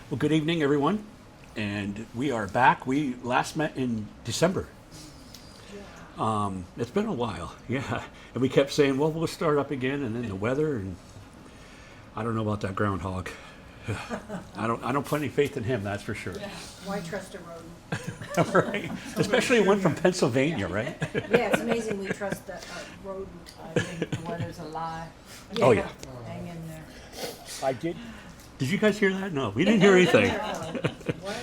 Well, good evening, everyone. And we are back. We last met in December. It's been a while, yeah. And we kept saying, well, we'll start up again, and then the weather, and I don't know about that groundhog. I don't put any faith in him, that's for sure. Yeah. Why trust a rodent? Right? Especially one from Pennsylvania, right? Yeah, it's amazing we trust a rodent. I think the weather's a lie. Oh, yeah. Hang in there. I did. Did you guys hear that? No, we didn't hear anything. What?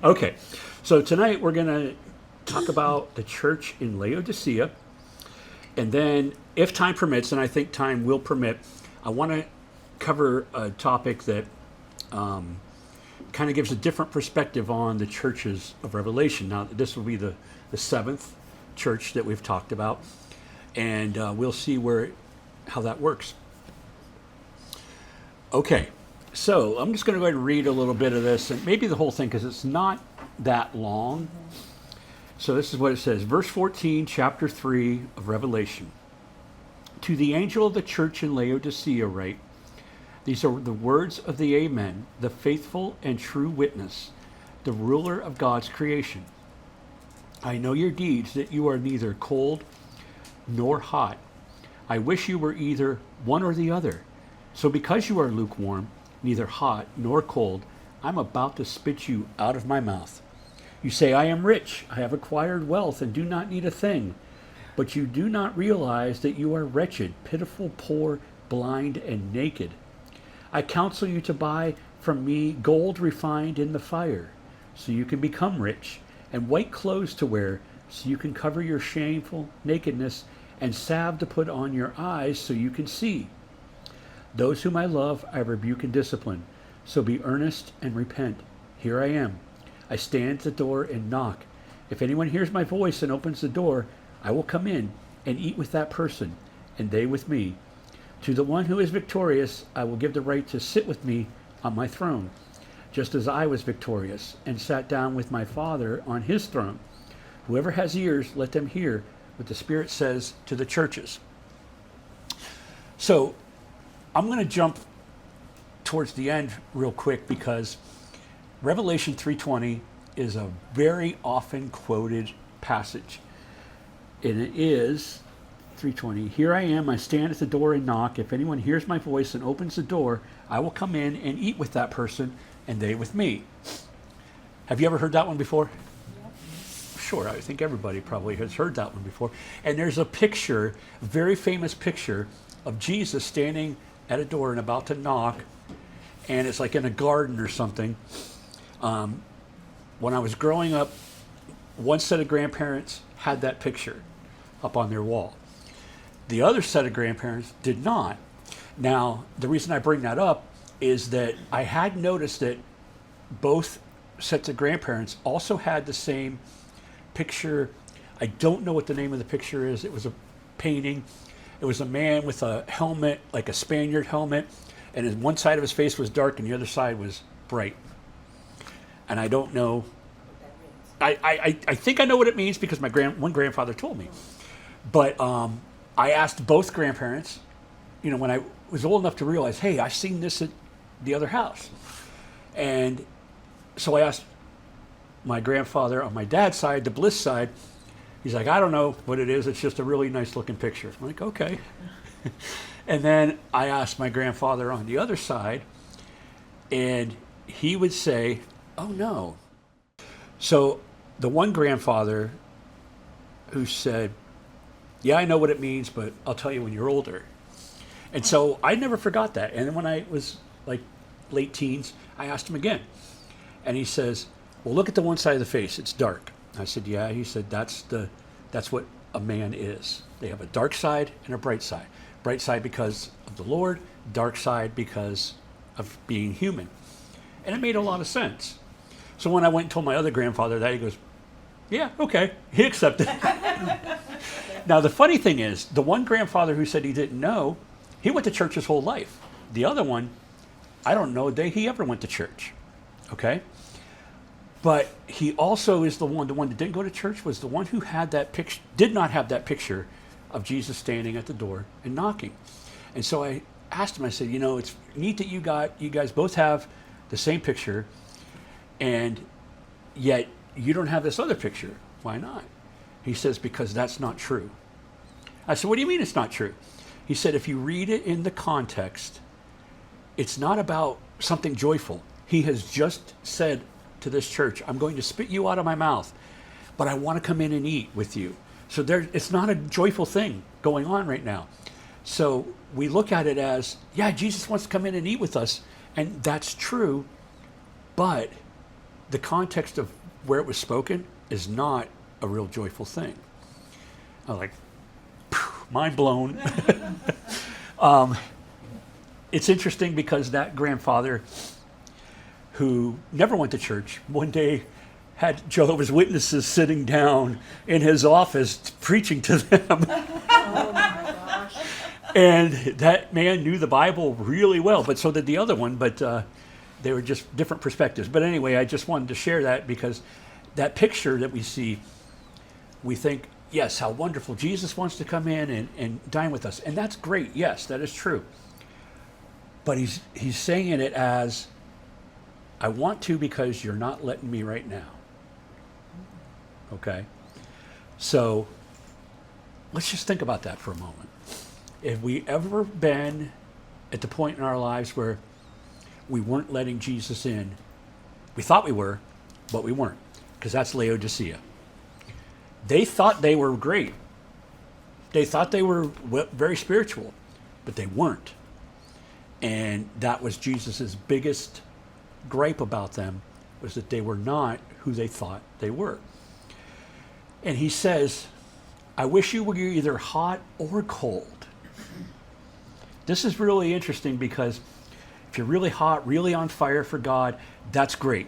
Okay, so tonight we're going to talk about the church in Laodicea. And then, if time permits, and I think time will permit, I want to cover a topic that kind of gives a different perspective on the churches of Revelation. Now, this will be the seventh church that we've talked about, and we'll see how that works. Okay, so I'm just going to go ahead and read a little bit of this, and maybe the whole thing, because it's not that long. So this is what it says. Verse 14, chapter 3 of Revelation. To the angel of the church in Laodicea write, these are the words of the Amen, the faithful and true witness, the ruler of God's creation. I know your deeds, that you are neither cold nor hot. I wish you were either one or the other. So because you are lukewarm, neither hot nor cold, I'm about to spit you out of my mouth. You say, I am rich, I have acquired wealth, and do not need a thing. But you do not realize that you are wretched, pitiful, poor, blind, and naked. I counsel you to buy from me gold refined in the fire, so you can become rich, and white clothes to wear, so you can cover your shameful nakedness, and salve to put on your eyes, so you can see. Those whom I love, I rebuke and discipline. So be earnest and repent. Here I am. I stand at the door and knock. If anyone hears my voice and opens the door, I will come in and eat with that person, and they with me. To the one who is victorious, I will give the right to sit with me on my throne, just as I was victorious and sat down with my Father on his throne. Whoever has ears, let them hear what the Spirit says to the churches. So, I'm going to jump towards the end real quick because Revelation 3:20 is a very often quoted passage. And it is 3:20. Here I am, I stand at the door and knock. If anyone hears my voice and opens the door, I will come in and eat with that person and they with me. Have you ever heard that one before? Sure, I think everybody probably has heard that one before. And there's a picture, a very famous picture of Jesus standing at a door and about to knock, and it's like in a garden or something. When I was growing up, one set of grandparents had that picture up on their wall. The other set of grandparents did not. Now, the reason I bring that up is that I had noticed that both sets of grandparents also had the same picture. I don't know what the name of the picture is. It was a painting. It was a man with a helmet, like a Spaniard helmet, and one side of his face was dark and the other side was bright. And I don't know. I think I know what it means because one grandfather told me. But I asked both grandparents, when I was old enough to realize, hey, I've seen this at the other house. And so I asked my grandfather on my dad's side, the Bliss side. He's like, I don't know what it is. It's just a really nice looking picture. I'm like, okay. And then I asked my grandfather on the other side, and he would say, oh no. So the one grandfather who said, yeah, I know what it means, but I'll tell you when you're older. And so I never forgot that. And then when I was like late teens, I asked him again. And he says, well, look at the one side of the face. It's dark. I said, yeah. He said, that's what a man is. They have a dark side and a bright side. Bright side because of the Lord, dark side because of being human. And it made a lot of sense. So when I went and told my other grandfather that, he goes, yeah, okay. He accepted. Now, the funny thing is, the one grandfather who said he didn't know, he went to church his whole life. The other one, I don't know a day he ever went to church. Okay? But he also is the one that didn't go to church was the one who had that picture, did not have that picture of Jesus standing at the door and knocking. And so I asked him, I said, it's neat that you guys both have the same picture, and yet you don't have this other picture. Why not? He says, because that's not true. I said, what do you mean it's not true? He said, if you read it in the context, it's not about something joyful. He has just said to this church, I'm going to spit you out of my mouth, but I want to come in and eat with you. So it's not a joyful thing going on right now. So we look at it as, yeah, Jesus wants to come in and eat with us, and that's true, but the context of where it was spoken is not a real joyful thing. I'm like, mind blown. It's interesting because that grandfather who never went to church one day had Jehovah's Witnesses sitting down in his office preaching to them. Oh my gosh. And that man knew the Bible really well, but so did the other one, but they were just different perspectives. But anyway, I just wanted to share that because that picture that we see, we think, yes, how wonderful. Jesus wants to come in and dine with us. And that's great. Yes, that is true. But he's saying it as, I want to because you're not letting me right now. Okay? So let's just think about that for a moment. Have we ever been at the point in our lives where we weren't letting Jesus in? We thought we were, but we weren't, because that's Laodicea. They thought they were great. They thought they were very spiritual, but they weren't. And that was Jesus's biggest gripe about them, was that they were not who they thought they were. And he says, I wish you were either hot or cold. This is really interesting because if you're really hot, really on fire for God, that's great.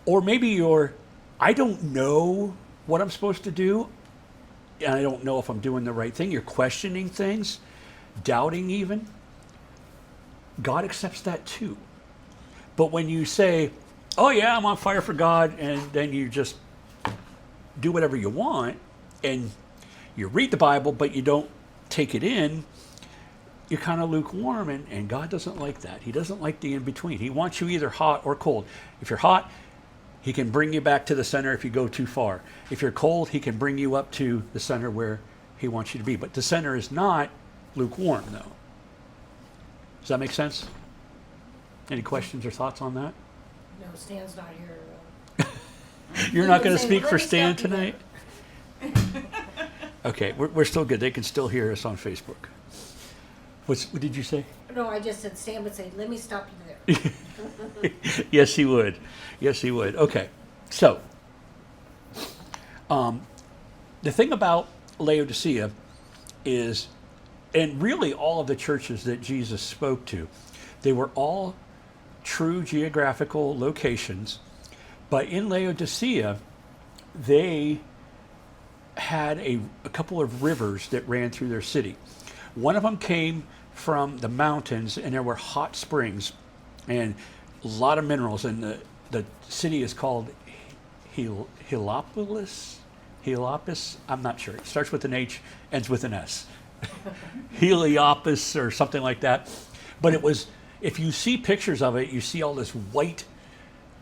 Or maybe you're, I don't know what I'm supposed to do, and I don't know if I'm doing the right thing. You're questioning things, doubting even. God accepts that too. But when you say, oh yeah, I'm on fire for God, and then you just do whatever you want, and you read the Bible, but you don't take it in, you're kind of lukewarm, and God doesn't like that. He doesn't like the in-between. He wants you either hot or cold. If you're hot, he can bring you back to the center if you go too far. If you're cold, he can bring you up to the center where he wants you to be. But the center is not lukewarm, though. Does that make sense? Any questions or thoughts on that? No, Stan's not here. You're not going to Say, speak "Let for me Stan stop you there." tonight? Okay, we're still good. They can still hear us on Facebook. What did you say? No, I just said Stan would say, let me stop you there. Yes, he would. Yes, he would. Okay, so the thing about Laodicea is, and really all of the churches that Jesus spoke to, they were all true geographical locations, but in Laodicea, they had a couple of rivers that ran through their city. One of them came from the mountains, and there were hot springs and a lot of minerals, and the city is called Heliopolis. I'm not sure. It starts with an H, ends with an S. Heliopolis or something like that. But it was, if you see pictures of it, you see all this white,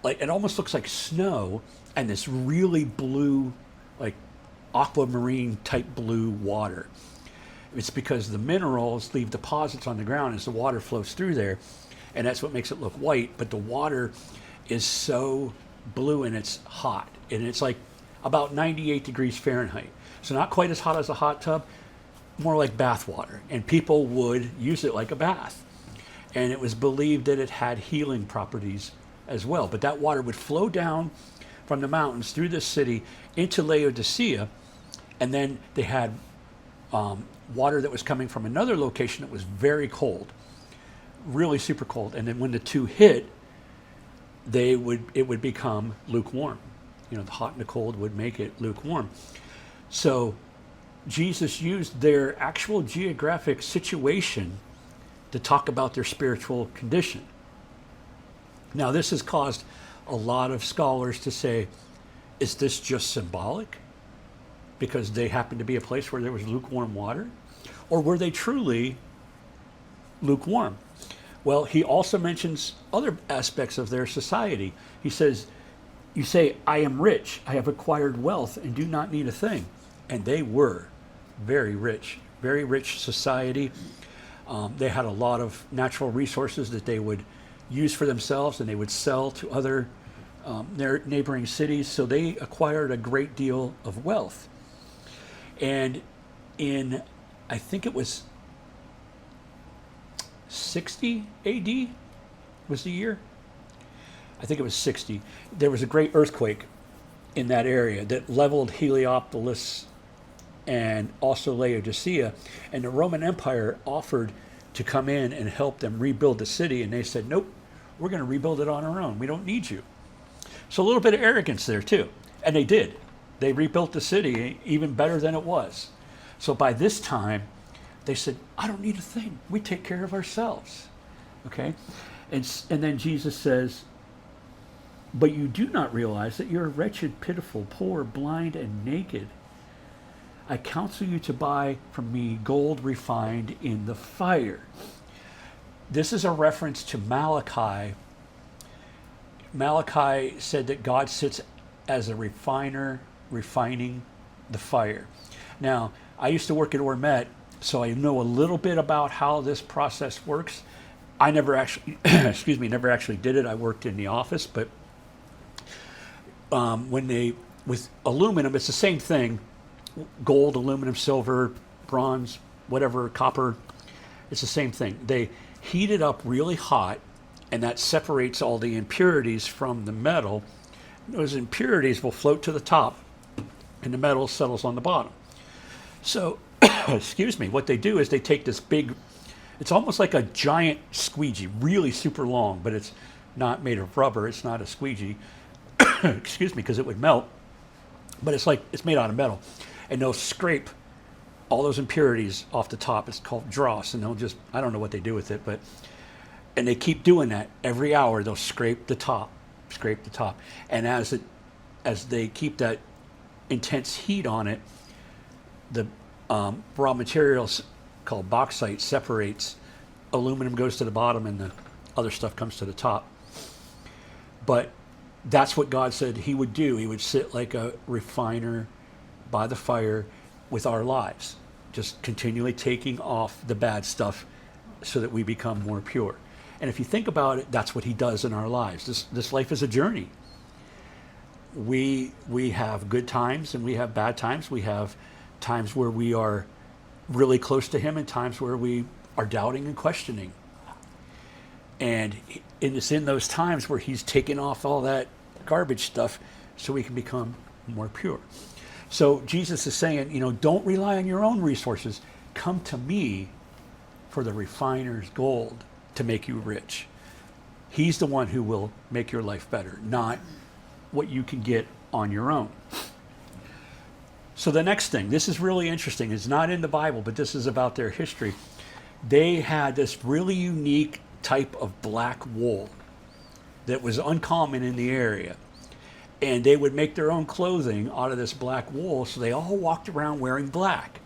like it almost looks like snow, and this really blue, like aquamarine type blue water. It's because the minerals leave deposits on the ground as the water flows through there, and that's what makes it look white. But the water is so blue and it's hot, and it's like about 98 degrees Fahrenheit. So not quite as hot as a hot tub, more like bath water, and people would use it like a bath. And it was believed that it had healing properties as well. But that water would flow down from the mountains through this city into Laodicea, and then they had water that was coming from another location that was very cold, really super cold. And then when the two hit, it would become lukewarm. You know, the hot and the cold would make it lukewarm. So Jesus used their actual geographic situation to talk about their spiritual condition. Now, this has caused a lot of scholars to say, is this just symbolic? Because they happened to be a place where there was lukewarm water? Or were they truly lukewarm? Well, he also mentions other aspects of their society. He says, you say, I am rich, I have acquired wealth and do not need a thing. And they were very rich society. They had a lot of natural resources that they would use for themselves and they would sell to other their neighboring cities. So they acquired a great deal of wealth. And in, I think it was 60 AD was the year. I think it was 60. There was a great earthquake in that area that leveled Heliopolis and also Laodicea. And the Roman Empire offered to come in and help them rebuild the city. And they said, nope, we're going to rebuild it on our own. We don't need you. So a little bit of arrogance there too. And they did. They rebuilt the city even better than it was. So by this time, they said, I don't need a thing. We take care of ourselves. Okay? And then Jesus says, but you do not realize that you're wretched, pitiful, poor, blind, and naked. I counsel you to buy from me gold refined in the fire. This is a reference to Malachi. Malachi said that God sits as a refiner, refining the fire. Now, I used to work at Ormet, so I know a little bit about how this process works. I never actually, never actually did it. I worked in the office, but with aluminum, it's the same thing. Gold, aluminum, silver, bronze, whatever, copper, it's the same thing. They heat it up really hot, and that separates all the impurities from the metal. Those impurities will float to the top, and the metal settles on the bottom. So, what they do is they take this big, it's almost like a giant squeegee, really super long, but it's not made of rubber, it's not a squeegee, because it would melt, but it's made out of metal. And they'll scrape all those impurities off the top. It's called dross, and they'll just, I don't know what they do with it, and they keep doing that every hour. They'll scrape the top. And as they keep that intense heat on it, the raw materials called bauxite separates. Aluminum goes to the bottom, and the other stuff comes to the top. But that's what God said he would do. He would sit like a refiner by the fire with our lives, just continually taking off the bad stuff so that we become more pure. And if you think about it, that's what he does in our lives. This life is a journey. We have good times and we have bad times. We have times where we are really close to him and times where we are doubting and questioning. And it's in those times where he's taking off all that garbage stuff so we can become more pure. So Jesus is saying, don't rely on your own resources. Come to me for the refiner's gold to make you rich. He's the one who will make your life better, not what you can get on your own. So the next thing, this is really interesting. It's not in the Bible, but this is about their history. They had this really unique type of black wool that was uncommon in the area. And they would make their own clothing out of this black wool, so they all walked around wearing black.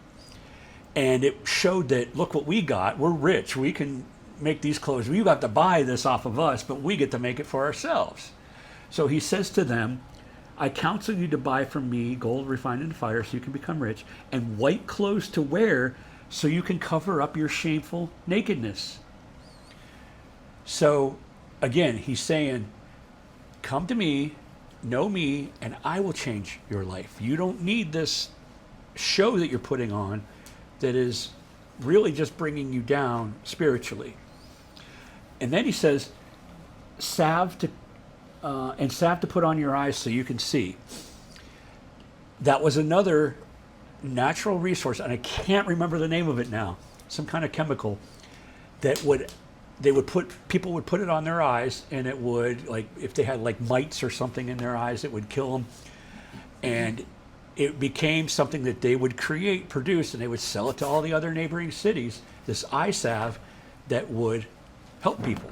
And it showed that, look what we got. We're rich. We can make these clothes. You got to buy this off of us, but we get to make it for ourselves. So he says to them, I counsel you to buy from me gold refined in fire so you can become rich, and white clothes to wear so you can cover up your shameful nakedness. So, again, he's saying, come to me, know me, and I will change your life. You don't need this show that you're putting on that is really just bringing you down spiritually. And then he says, salve to put on your eyes so you can see. That was another natural resource, and I can't remember the name of it now. Some kind of chemical that people would put it on their eyes, and it would, like, if they had like mites or something in their eyes, it would kill them. And it became something that they would produce, and they would sell it to all the other neighboring cities, this eye salve that would help people.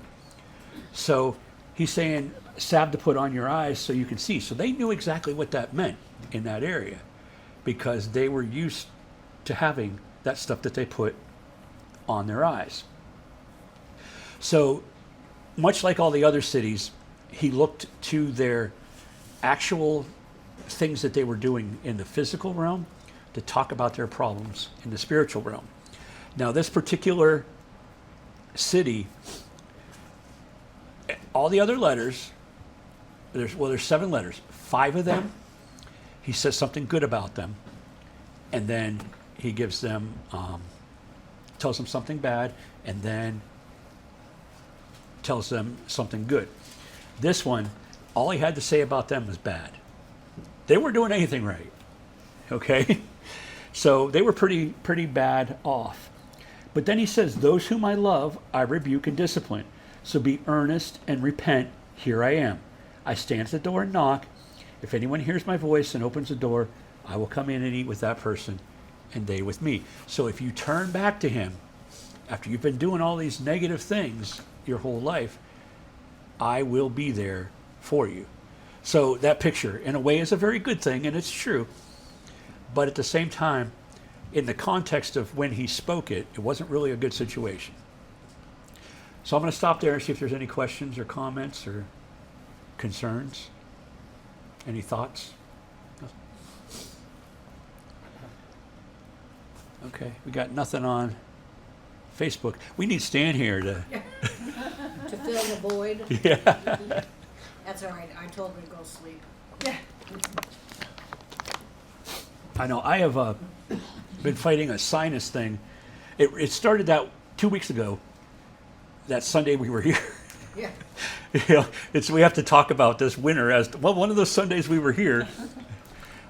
So he's saying, salve to put on your eyes so you can see. So they knew exactly what that meant in that area, because they were used to having that stuff that they put on their eyes. So, much like all the other cities, he looked to their actual things that they were doing in the physical realm to talk about their problems in the spiritual realm. Now, this particular city, all the other letters, there's 7 letters. 5 of them, he says something good about them, and then he gives them, tells them something bad, and then tells them something good. This one, all he had to say about them was bad. They weren't doing anything right. Okay? So they were pretty bad off. But then he says, those whom I love, I rebuke and discipline. So be earnest and repent. Here I am. I stand at the door and knock. If anyone hears my voice and opens the door, I will come in and eat with that person and they with me. So if you turn back to him after you've been doing all these negative things your whole life, I will be there for you. So that picture, in a way, is a very good thing, and it's true. But at the same time, in the context of when he spoke it, it wasn't really a good situation. So I'm going to stop there and see if there's any questions or comments or concerns. Any thoughts? Okay, we got nothing on Facebook. We need Stan here to... To fill the void. Yeah. That's all right. I told him to go sleep. I know. I have been fighting a sinus thing. It started that 2 weeks ago. That Sunday we were here. Yeah. You know, we have to talk about this winter as well. One of those Sundays we were here,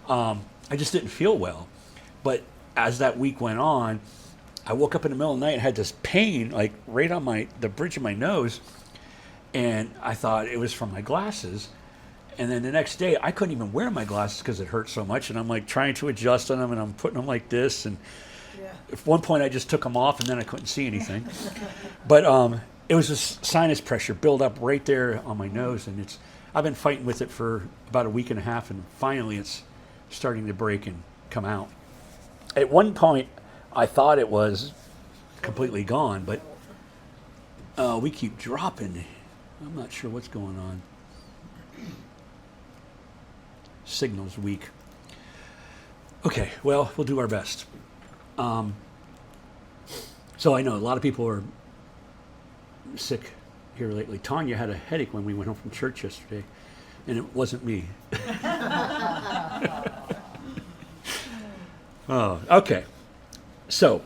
I just didn't feel well. But as that week went on, I woke up in the middle of the night and had this pain, like right on the bridge of my nose, and I thought it was from my glasses. And then the next day, I couldn't even wear my glasses because it hurt so much. And I'm like trying to adjust on them, and I'm putting them like this. And at one point, I just took them off, and then I couldn't see anything. But it was this sinus pressure build up right there on my nose, and I've been fighting with it for about a week and a half, and finally, it's starting to break and come out. At one point, I thought it was completely gone, but we keep dropping. I'm not sure what's going on. Signal's weak. Okay, well, we'll do our best. So I know a lot of people are sick here lately. Tanya had a headache when we went home from church yesterday, and it wasn't me. Oh, okay. So,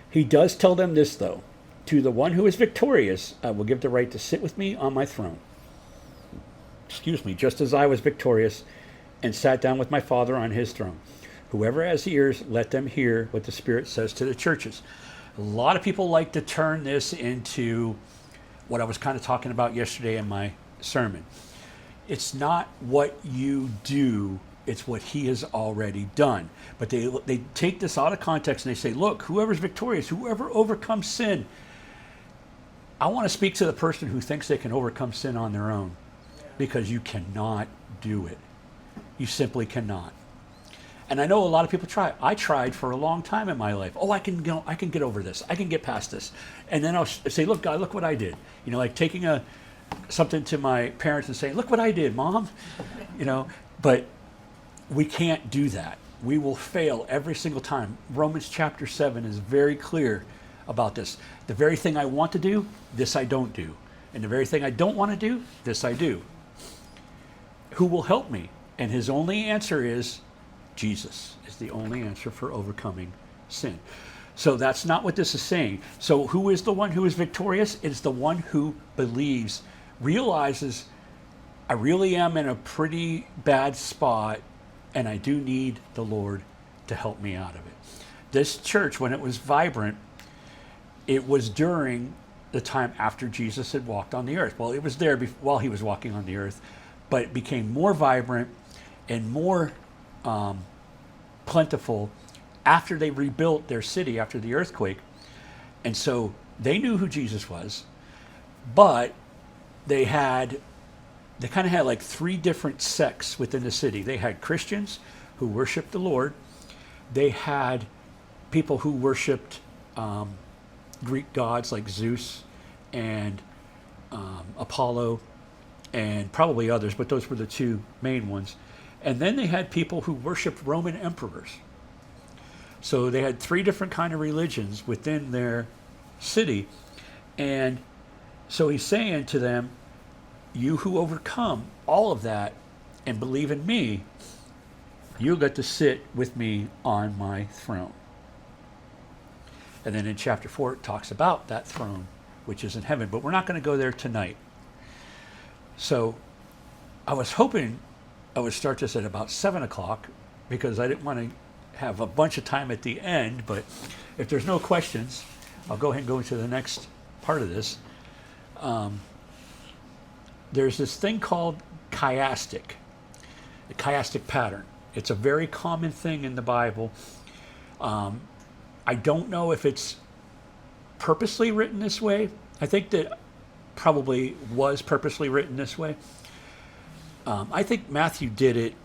he does tell them this, though. To the one who is victorious, I will give the right to sit with me on my throne. Excuse me, just as I was victorious and sat down with my Father on his throne. Whoever has ears, let them hear what the Spirit says to the churches. A lot of people like to turn this into what I was kind of talking about yesterday in my sermon. It's not what you do, it's what he has already done. But they take this out of context and they say, look, whoever's victorious, whoever overcomes sin. I want to speak to the person who thinks they can overcome sin on their own, because you cannot do it. You simply cannot. And I know a lot of people try. I tried for a long time in my life. Oh, I can get over this. I can get past this. And then I'll say, look, God, look what I did. You know, like taking something to my parents and saying, look what I did, Mom. You know, but we can't do that. We will fail every single time. Romans chapter 7 is very clear about this. The very thing I want to do, this I don't do. And the very thing I don't want to do, this I do. Who will help me? And his only answer is Jesus is the only answer for overcoming sin. So that's not what this is saying. So who is the one who is victorious? It's the one who believes, realizes, I really am in a pretty bad spot, and I do need the Lord to help me out of it. This church, when it was vibrant, it was during the time after Jesus had walked on the earth. Well, it was there while he was walking on the earth, but it became more vibrant and more plentiful after they rebuilt their city after the earthquake. And so they knew who Jesus was, but they kind of had like 3 different sects within the city. They had Christians who worshiped the Lord. They had people who worshiped Greek gods like Zeus and Apollo and probably others, but those were the two main ones. And then they had people who worshiped Roman emperors. So they had three different kind of religions within their city. And so he's saying to them, you who overcome all of that and believe in me, you'll get to sit with me on my throne. And then in chapter 4, it talks about that throne, which is in heaven. But we're not going to go there tonight. So I was hoping I would start this at about 7 o'clock because I didn't want to have a bunch of time at the end. But if there's no questions, I'll go ahead and go into the next part of this. There's this thing called chiastic, the chiastic pattern. It's a very common thing in the Bible. I don't know if it's purposely written this way. I think that probably was purposely written this way. I think Matthew did it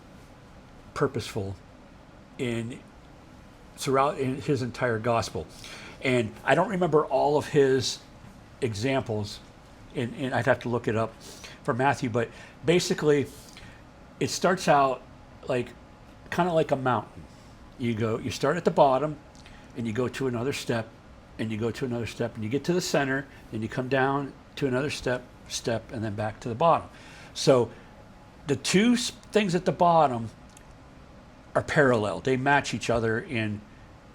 purposeful throughout in his entire gospel. And I don't remember all of his examples, and I'd have to look it up for Matthew, but basically it starts out like kind of like a mountain. You start at the bottom and you go to another step and you go to another step and you get to the center, then you come down to another step and then back to the bottom. So the two things at the bottom are parallel. They match each other in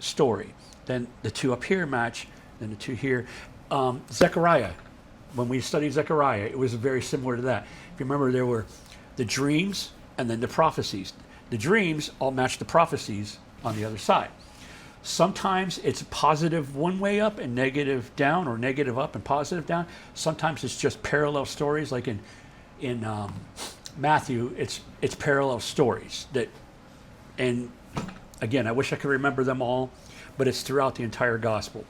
story. Then the two up here match, then the two here. Zechariah, when we studied Zechariah, it was very similar to that. If you remember, there were the dreams and then the prophecies. The dreams all match the prophecies on the other side. Sometimes it's positive one way up and negative down, or negative up and positive down. Sometimes it's just parallel stories, like in Matthew, it's parallel stories that, and again, I wish I could remember them all, but it's throughout the entire gospel.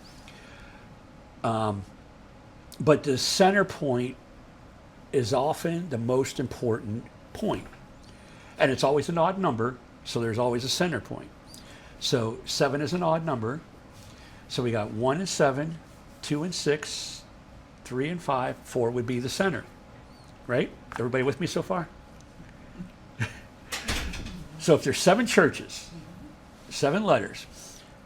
But the center point is often the most important point. And it's always an odd number, so there's always a center point. So 7 is an odd number. So we got 1 and 7, 2 and 6, 3 and 5, 4 would be the center. Right? Everybody with me so far? So if there's 7 churches, 7 letters,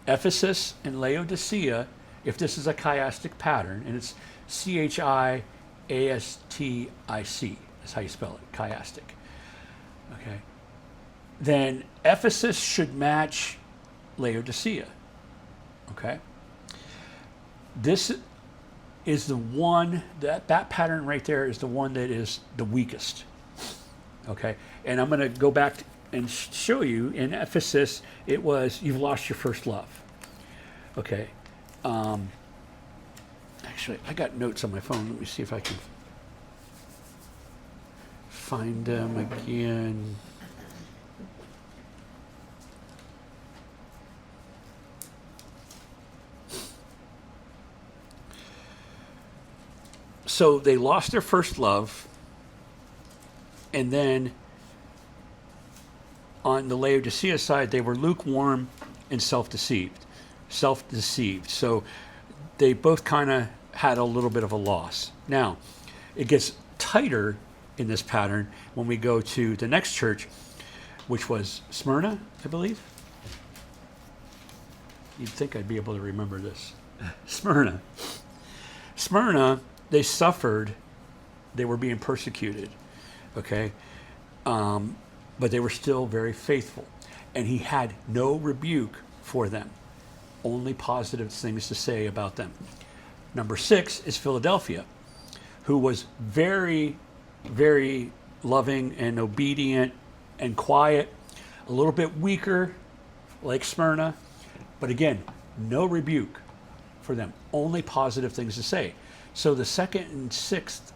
Ephesus and Laodicea, if this is a chiastic pattern, and it's chiastic, that's how you spell it, chiastic. Okay. Then Ephesus should match Laodicea. Okay. This is the one, that pattern right there is the one that is the weakest. Okay. And I'm going to go back and show you in Ephesus, it was, you've lost your first love. Okay. Actually, I got notes on my phone. Let me see if I can find them again. So they lost their first love, and then on the Laodicea side, they were lukewarm and self-deceived. So they both kind of had a little bit of a loss. Now, it gets tighter in this pattern when we go to the next church, which was Smyrna, I believe. You'd think I'd be able to remember this. Smyrna, they suffered. They were being persecuted, okay? But they were still very faithful. And he had no rebuke for them. Only positive things to say about them. Number 6 is Philadelphia, who was very, very loving and obedient and quiet, a little bit weaker, like Smyrna, but again, no rebuke for them. Only positive things to say. So the 2nd and 6th,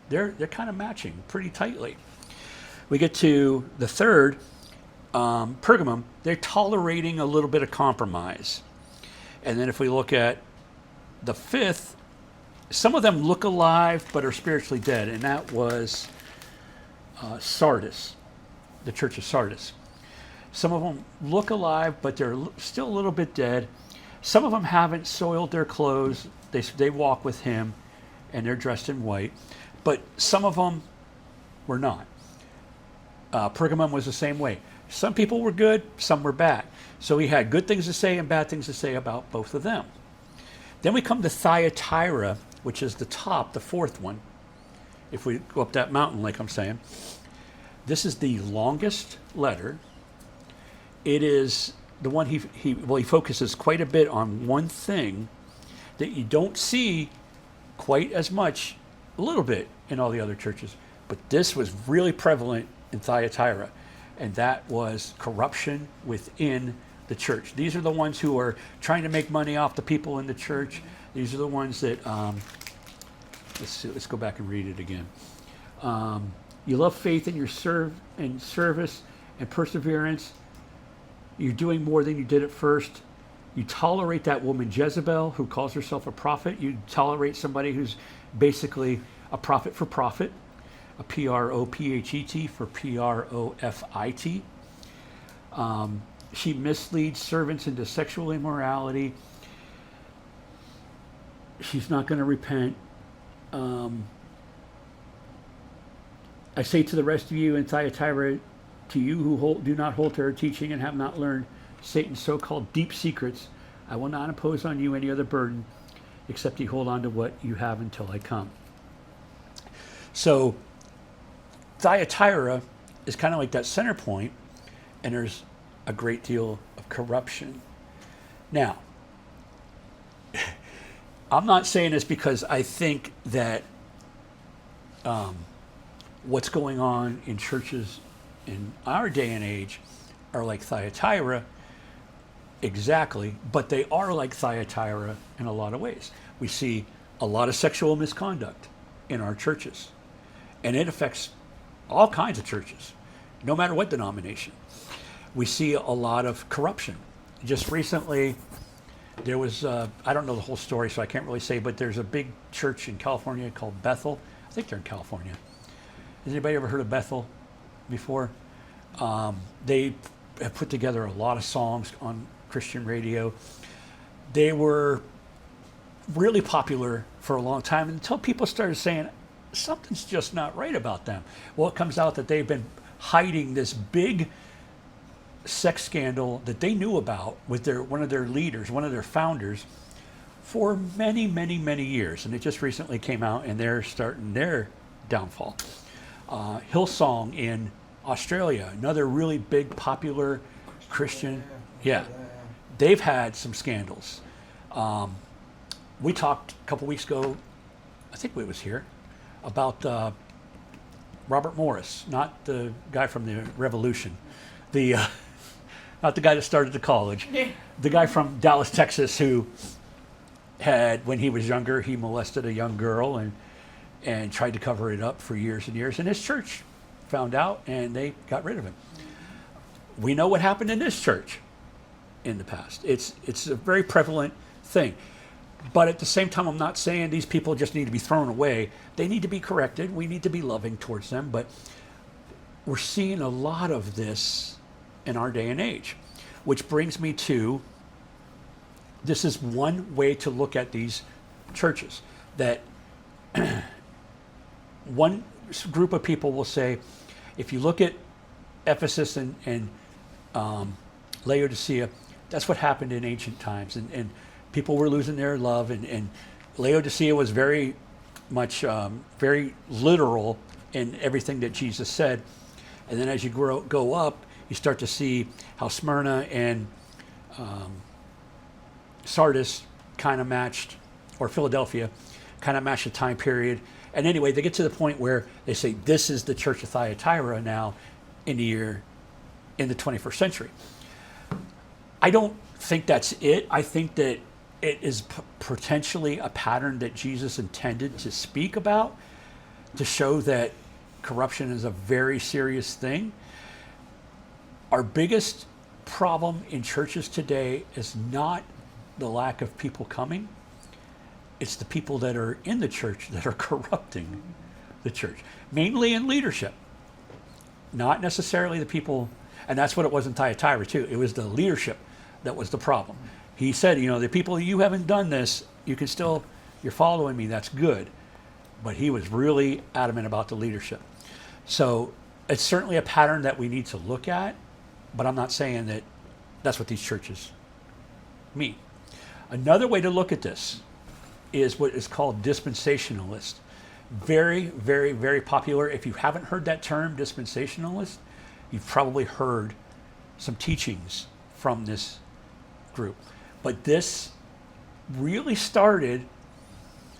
they're kind of matching pretty tightly. We get to the 3rd, Pergamum, they're tolerating a little bit of compromise. And then if we look at the 5th, some of them look alive but are spiritually dead, and that was Sardis, the church of Sardis. Some of them look alive but they're still a little bit dead. Some of them haven't soiled their clothes. They walk with him, and they're dressed in white. But some of them were not. Pergamum was the same way. Some people were good, some were bad. So he had good things to say and bad things to say about both of them. Then we come to Thyatira, which is the top, the fourth one. If we go up that mountain, like I'm saying, this is the longest letter. It is the one he focuses quite a bit on one thing that you don't see quite as much, a little bit, in all the other churches. But this was really prevalent in Thyatira, and that was corruption within the church. These are the ones who are trying to make money off the people in the church. These are the ones that, let's go back and read it again. You love faith in your service and perseverance. You're doing more than you did at first. You tolerate that woman Jezebel who calls herself a prophet. You tolerate somebody who's basically a prophet for profit, a Prophet for Profit. She misleads servants into sexual immorality. She's not going to repent. I say to the rest of you in Thyatira, to you who do not hold to her teaching and have not learned Satan's so-called deep secrets, I will not impose on you any other burden except you hold on to what you have until I come. So Thyatira is kind of like that center point, and there's a great deal of corruption. Now, I'm not saying this because I think that what's going on in churches in our day and age are like Thyatira exactly, but they are like Thyatira in a lot of ways. We see a lot of sexual misconduct in our churches, and it affects all kinds of churches, no matter what denomination. We see a lot of corruption. Just recently, there was, I don't know the whole story, so I can't really say, but there's a big church in California called Bethel. I think they're in California. Has anybody ever heard of Bethel before? They have put together a lot of songs on Christian radio. They were really popular for a long time until people started saying, something's just not right about them. Well, it comes out that they've been hiding this big sex scandal that they knew about with one of their leaders, one of their founders, for many, many, many years. And it just recently came out, and they're starting their downfall. Hillsong in Australia, another really big, popular Christian. Yeah, they've had some scandals. We talked a couple weeks ago, I think it was here, about Robert Morris, not the guy from the Revolution, not the guy that started the college, the guy from Dallas, Texas, who had, when he was younger, he molested a young girl and tried to cover it up for years and years. And his church found out, and they got rid of him. We know what happened in this church in the past. It's a very prevalent thing. But at the same time, I'm not saying these people just need to be thrown away. They need to be corrected. We need to be loving towards them. But we're seeing a lot of this in our day and age, which brings me to, this is one way to look at these churches, that one group of people will say, if you look at Ephesus and Laodicea, that's what happened in ancient times, and people were losing their love, and Laodicea was very much very literal in everything that Jesus said. And then as you go up, you start to see how Smyrna and Sardis kind of matched, or Philadelphia kind of matched the time period. And anyway, they get to the point where they say, this is the church of Thyatira now in the 21st century. I don't think that's it. I think that it is potentially a pattern that Jesus intended to speak about, to show that corruption is a very serious thing. Our biggest problem in churches today is not the lack of people coming. It's the people that are in the church that are corrupting the church, mainly in leadership. Not necessarily the people, and that's what it was in Thyatira too. It was the leadership that was the problem. He said, the people, you haven't done this, you're following me, that's good. But he was really adamant about the leadership. So it's certainly a pattern that we need to look at, but I'm not saying that that's what these churches mean. Another way to look at this is what is called dispensationalist. Very, very, very popular. If you haven't heard that term, dispensationalist, you've probably heard some teachings from this group. But this really started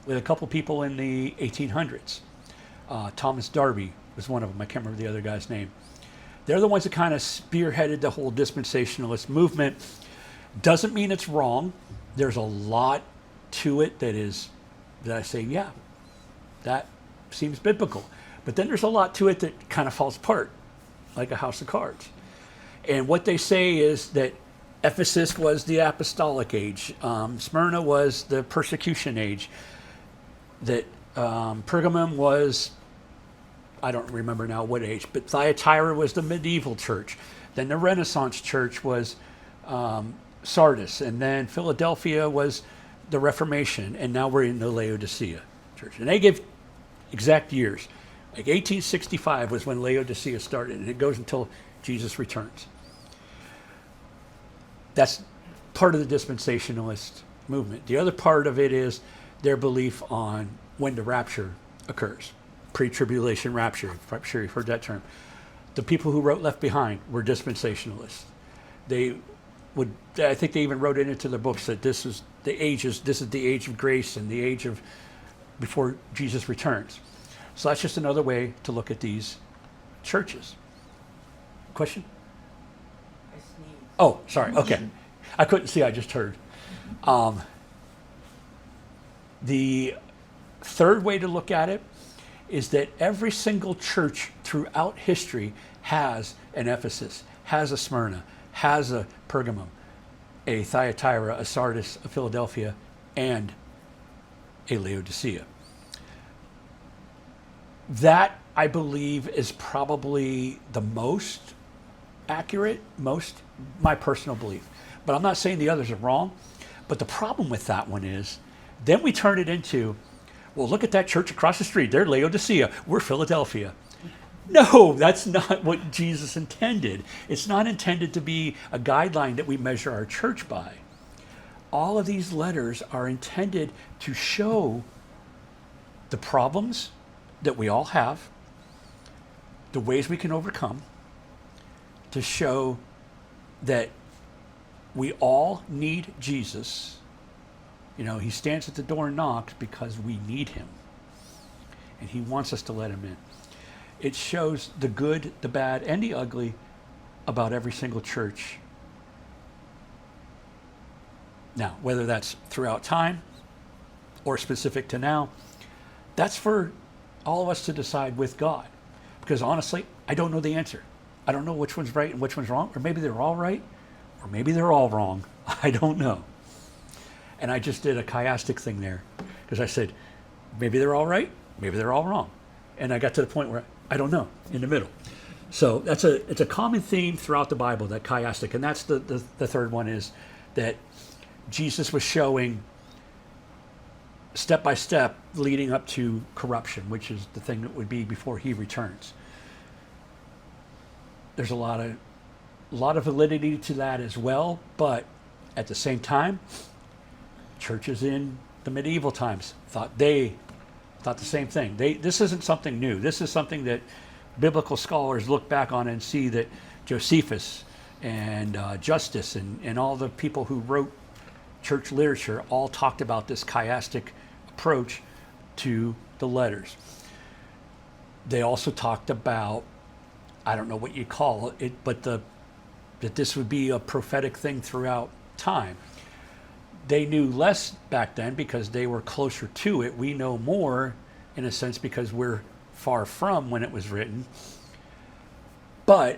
with a couple people in the 1800s. Thomas Darby was one of them. I can't remember the other guy's name. They're the ones that kind of spearheaded the whole dispensationalist movement. Doesn't mean it's wrong. There's a lot to it that I say, yeah, that seems biblical. But then there's a lot to it that kind of falls apart, like a house of cards. And what they say is that Ephesus was the apostolic age. Smyrna was the persecution age. That Pergamum was, I don't remember now what age, but Thyatira was the medieval church. Then the Renaissance church was Sardis. And then Philadelphia was the Reformation. And now we're in the Laodicea church. And they give exact years. Like 1865 was when Laodicea started, and it goes until Jesus returns. That's part of the dispensationalist movement. The other part of it is their belief on when the rapture occurs. Pre-tribulation rapture. I'm sure you've heard that term. The people who wrote Left Behind were dispensationalists. I think they even wrote it into their books that this is the age of grace and the age of before Jesus returns. So that's just another way to look at these churches. Question? I sneezed. Oh, sorry. Okay. I couldn't see. I just heard. The third way to look at it is that every single church throughout history has an Ephesus, has a Smyrna, has a Pergamum, a Thyatira, a Sardis, a Philadelphia, and a Laodicea. That, I believe, is probably the most accurate, my personal belief. But I'm not saying the others are wrong. But the problem with that one is, then we turn it into, well, look at that church across the street. They're Laodicea. We're Philadelphia. No, that's not what Jesus intended. It's not intended to be a guideline that we measure our church by. All of these letters are intended to show the problems that we all have, the ways we can overcome, to show that we all need Jesus. He stands at the door and knocks because we need him. And he wants us to let him in. It shows the good, the bad, and the ugly about every single church. Now, whether that's throughout time or specific to now, that's for all of us to decide with God. Because honestly, I don't know the answer. I don't know which one's right and which one's wrong. Or maybe they're all right, or maybe they're all wrong. I don't know. And I just did a chiastic thing there. Because I said, maybe they're all right, maybe they're all wrong. And I got to the point where I don't know, in the middle. So it's a common theme throughout the Bible, that chiastic. And that's the third one, is that Jesus was showing step by step leading up to corruption, which is the thing that would be before he returns. There's a lot of validity to that as well, but at the same time, churches in the medieval times thought the same thing. This isn't something new. This is something that biblical scholars look back on and see that Josephus and Justus and all the people who wrote church literature all talked about this chiastic approach to the letters. They also talked about, I don't know what you call it, but that this would be a prophetic thing throughout time. They knew less back then because they were closer to it. We know more, in a sense, because we're far from when it was written. But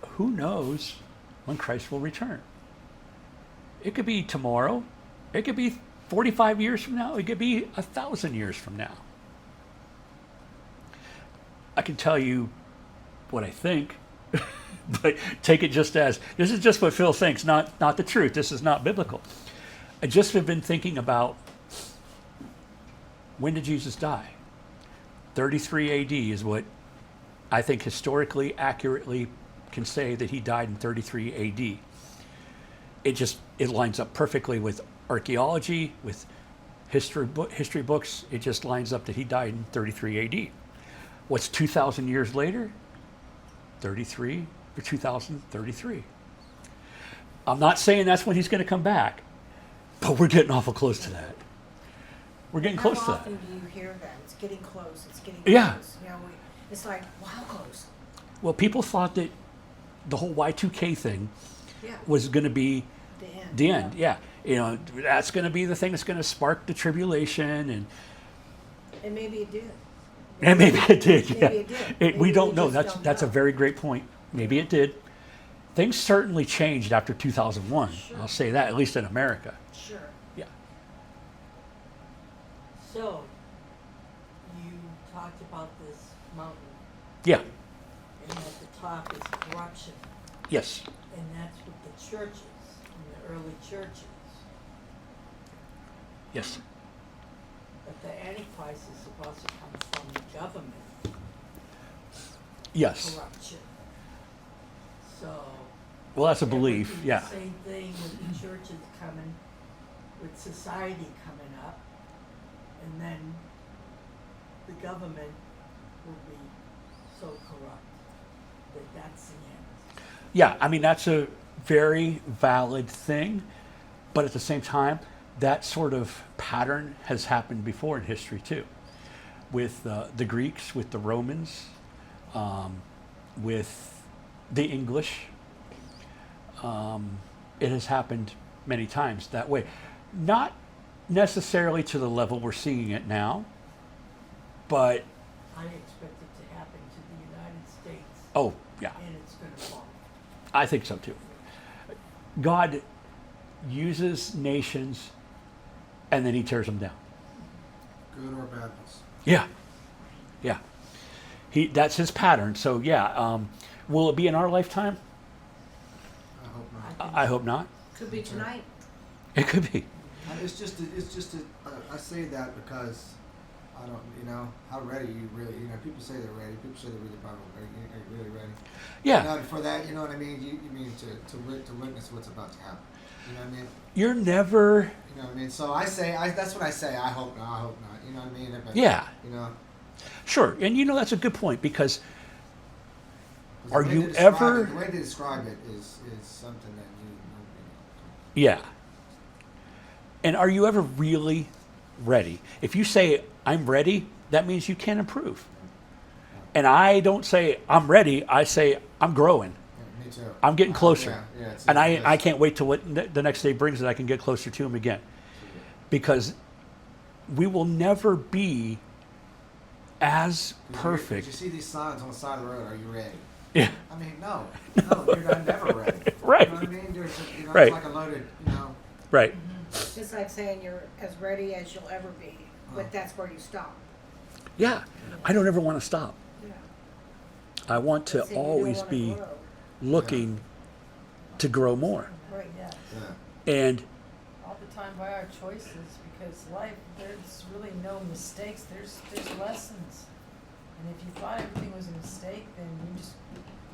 who knows when Christ will return? It could be tomorrow. It could be 45 years from now. It could be 1,000 years from now. I can tell you what I think, but take it just as, this is just what Phil thinks, not the truth. This is not biblical. I just have been thinking about, when did Jesus die? 33 AD is what I think historically accurately can say that he died in 33 AD. It lines up perfectly with archaeology, with history books. It just lines up that he died in 33 AD. What's 2,000 years later? 33 or 2033. I'm not saying that's when he's going to come back, but we're getting awful close to that. We're getting close to How that. often do you hear that? It's getting close, it's getting Yeah. close. You know, it's like, wow, close. Well, people thought that the whole Y2K thing Yeah, was going to be the end. the end. Yeah. You know, that's going to be the thing that's going to spark the tribulation. And maybe it did. And maybe it did. Yeah. Maybe it did. We Maybe don't we know. just don't That's a know. very great point. Maybe it did. Things certainly changed after 2001. Sure. I'll say that, at least in America. Sure. Yeah. So, you talked about this mountain, Yeah. and at the top is corruption, Yes. and that's with the churches, in the early churches. Yes. But the Antichrist is supposed to come from the government, Yes. corruption. So. Well, that's a it would belief. be Yeah. The same thing with the churches coming, with society coming up, and then the government will be so corrupt that that's the end. Yeah. I mean, that's a very valid thing. But at the same time, that sort of pattern has happened before in history, too. With the Greeks, with the Romans, with the English. It has happened many times that way. Not necessarily to the level we're seeing it now, but, I expect it to happen to the United States, oh, yeah, and it's gonna fall. I think so too. God uses nations and then he tears them down. Good or bad ones. Yeah, yeah. That's his pattern. So, yeah, will it be in our lifetime? I hope not. I hope not. Could be tonight. It could be. It's just I say that because I don't, how ready you really, people say they're ready. People say they're really probably, are you really ready? Yeah. For that, you know what I mean? You mean to witness what's about to happen. You know what I mean? You're never. You know what I mean? So that's what I say. I hope not. I hope not. You know what I mean? But, Yeah. You know. Sure. And that's a good point because 'cause are the way you they describe ever. it, the way they describe it is something that Yeah. And are you ever really ready? If you say, I'm ready, that means you can improve. And I don't say, I'm ready. I say, I'm growing. Yeah, me too. I'm getting closer. Yeah, And I can't wait till what the next day brings that I can get closer to him again. Because we will never be as perfect. You see these signs on the side of the road, are you ready? Yeah. I mean, no, you're never ready. Right. You know what I mean? Right. It's like a loaded, Right. Just like saying you're as ready as you'll ever be, but that's where you stop. Yeah. I don't ever want to stop. Yeah. I want to Saying you don't always wanna be grow. looking to grow more. Right. Yes, Yeah. And all the time by our choices, because life, there's really no mistakes, there's lessons. And if you thought everything was a mistake, then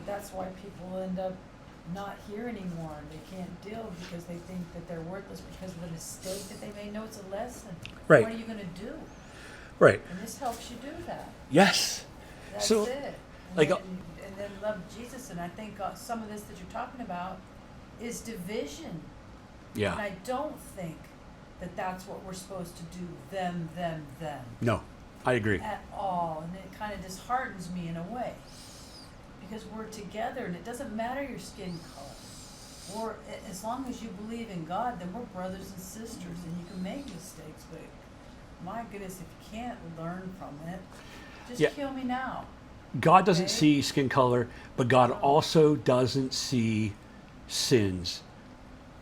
that's why people end up not here anymore. They can't deal because they think that they're worthless because of a mistake that they made. No, it's a lesson. Right. What are you gonna do? right. And this helps you do that. Yes. That's So, it. like, And then love Jesus, and I think some of this that you're talking about is division. And Yeah. I don't think that that's what we're supposed to do, them, No, I agree. at all. And it kind of disheartens me in a way. Because we're together, and it doesn't matter your skin color. As long as you believe in God, then we're brothers and sisters, and you can make mistakes, but my goodness, if you can't learn from it, just Yeah. kill me now. God doesn't Okay. see skin color, but God also doesn't see sins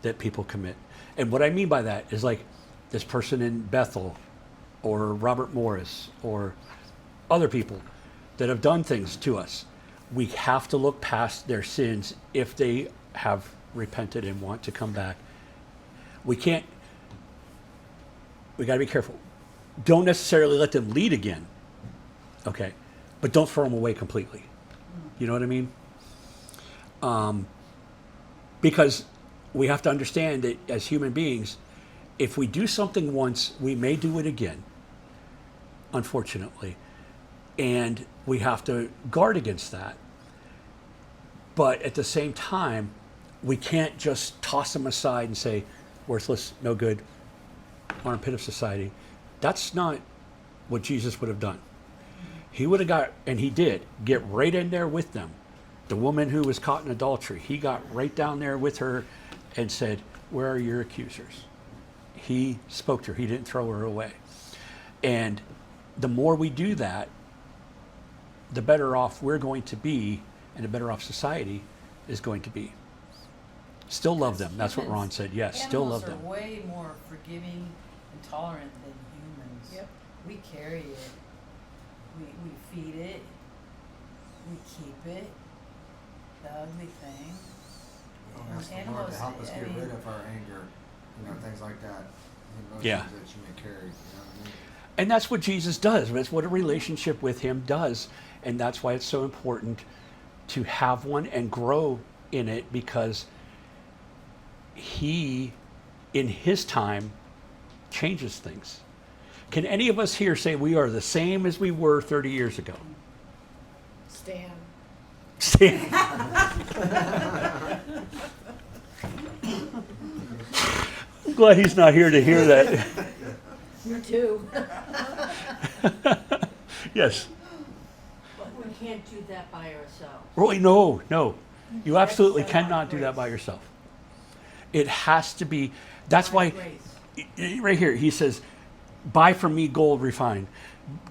that people commit. And what I mean by that is like this person in Bethel or Robert Morris or other people that have done things to us. We have to look past their sins if they have repented and want to come back. We can't we got to be careful. Don't necessarily let them lead again, okay? But don't throw them away completely. You know what I mean? Because we have to understand that as human beings, if we do something once, we may do it again, unfortunately. And we have to guard against that. But at the same time, we can't just toss them aside and say, worthless, no good, armpit of society. That's not what Jesus would have done. He would have got, and he did, get right in there with them. The woman who was caught in adultery, he got right down there with her and said, where are your accusers? He spoke to her. He didn't throw her away. And the more we do that, the better off we're going to be, and the better off society is going to be. Still love them. That's what Ron said. Yes, still love them. Animals are way more forgiving and tolerant than humans. Yep. We carry it. We feed it. We keep it. The ugly thing. We'll ask the Lord to Animals, help us I get mean- rid of our anger, things like that. The emotions Yeah. that you may carry, you know what I mean? And that's what Jesus does. That's what a relationship with him does. And that's why it's so important to have one and grow in it, because he, in his time, changes things. Can any of us here say we are the same as we were 30 years ago? Stan. Stan. I'm glad he's not here to hear that. You too. Yes. But we can't do that by ourselves. Roy, no. You absolutely That's by cannot do that grace. by yourself. It has to be, that's By why, grace. right here, he says, buy from me gold refined.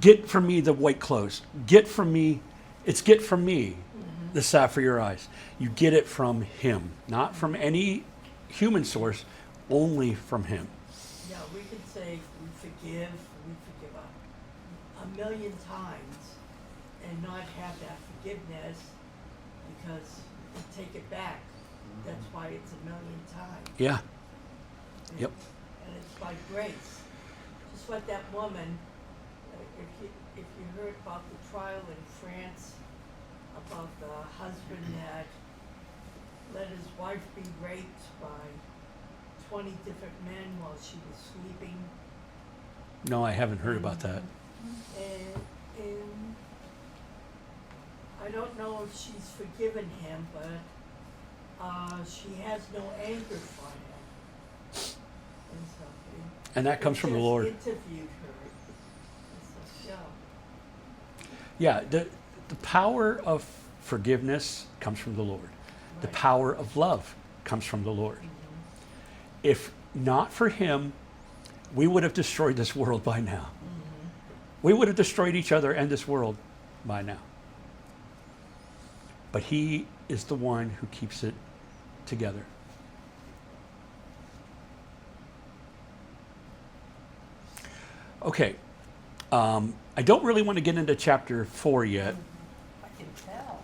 Get from me the white clothes. Get from me the salve for your eyes. You get it from him, not from any human source, only from him. Yeah, we could say we forgive a million times and not have that forgiveness because we take it back. That's why it's a million times. Yeah. Yep. And it's by grace. Just like that woman, if you heard about the trial in France, about the husband that let his wife be raped by 20 different men while she was sleeping. No, I haven't heard about that. And I don't know if she's forgiven him, but she has no anger for him. And so And that comes from the just Lord. interviewed her. And so, Yeah, the power of forgiveness comes from the Lord. The Right. power of love comes from the Lord. If not for him, we would have destroyed this world by now. We would have destroyed each other and this world by now. But he is the one who keeps it together. Okay. I don't really want to get into chapter 4 yet, I can tell.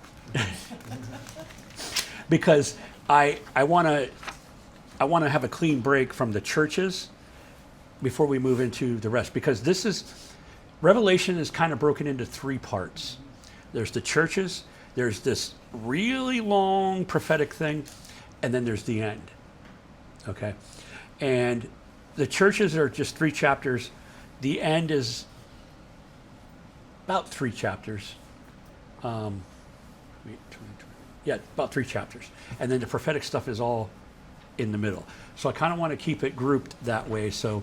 because I want to have a clean break from the churches before we move into the rest, because Revelation is kind of broken into 3 parts. There's the churches, there's this really long prophetic thing, and then there's the end. Okay? And the churches are just 3 chapters. The end is about 3 chapters. About 3 chapters. And then the prophetic stuff is all in the middle. So I kind of want to keep it grouped that way. So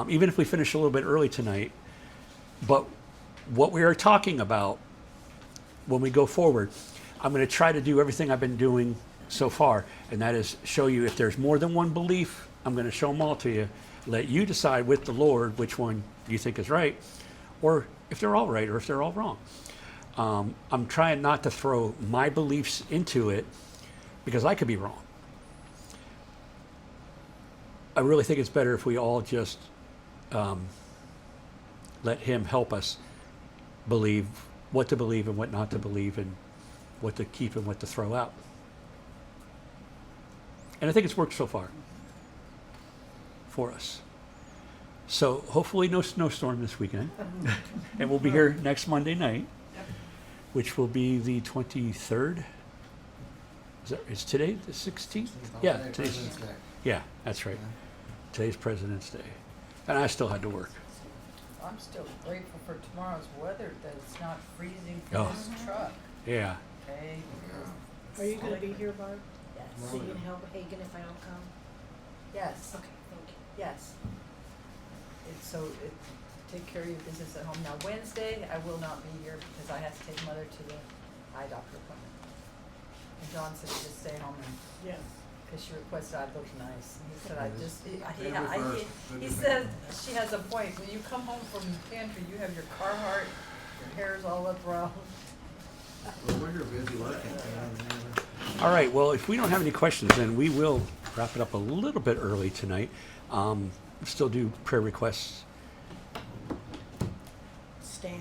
even if we finish a little bit early tonight, but what we are talking about when we go forward, I'm going to try to do everything I've been doing so far, and that is show you if there's more than one belief, I'm going to show them all to you. Let you decide with the Lord which one you think is right, or if they're all right, or if they're all wrong. I'm trying not to throw my beliefs into it, because I could be wrong. I really think it's better if we all just let him help us believe what to believe and what not to believe, and what to keep and what to throw out. And I think it's worked so far for us. So hopefully no snowstorm this weekend. And we'll be here next Monday night, which will be the 23rd. Is today the 16th? Yeah, Hey, today's, President's Day. yeah, that's right. Yeah. Today's President's Day. And I still had to work. I'm still grateful for tomorrow's weather, that it's not freezing for Oh. this truck, Yeah. okay? Are you gonna be here, Barb? Yes. So you can help Hagen if I don't come? Yes, Okay, thank you. yes. Take care of your business at home. Now, Wednesday, I will not be here because I have to take Mother to the eye doctor appointment. And John said to just stay home and, Yeah. because she requested I look nice. And he said I just, February 1st. he said, she has a point. When you come home from the pantry, you have your Carhartt, your hair's all up around. Well, we're here busy working. All right, well, if we don't have any questions, then we will wrap it up a little bit early tonight. Still do prayer requests. Stan.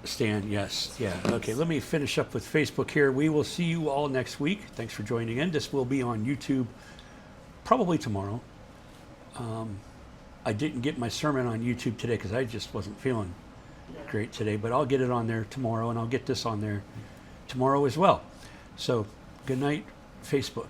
Stan, yes, yeah. Okay, let me finish up with Facebook here. We will see you all next week. Thanks for joining in. This will be on YouTube probably tomorrow. I didn't get my sermon on YouTube today because I just wasn't feeling great today, but I'll get it on there tomorrow, and I'll get this on there tomorrow as well. So, good night, Facebook.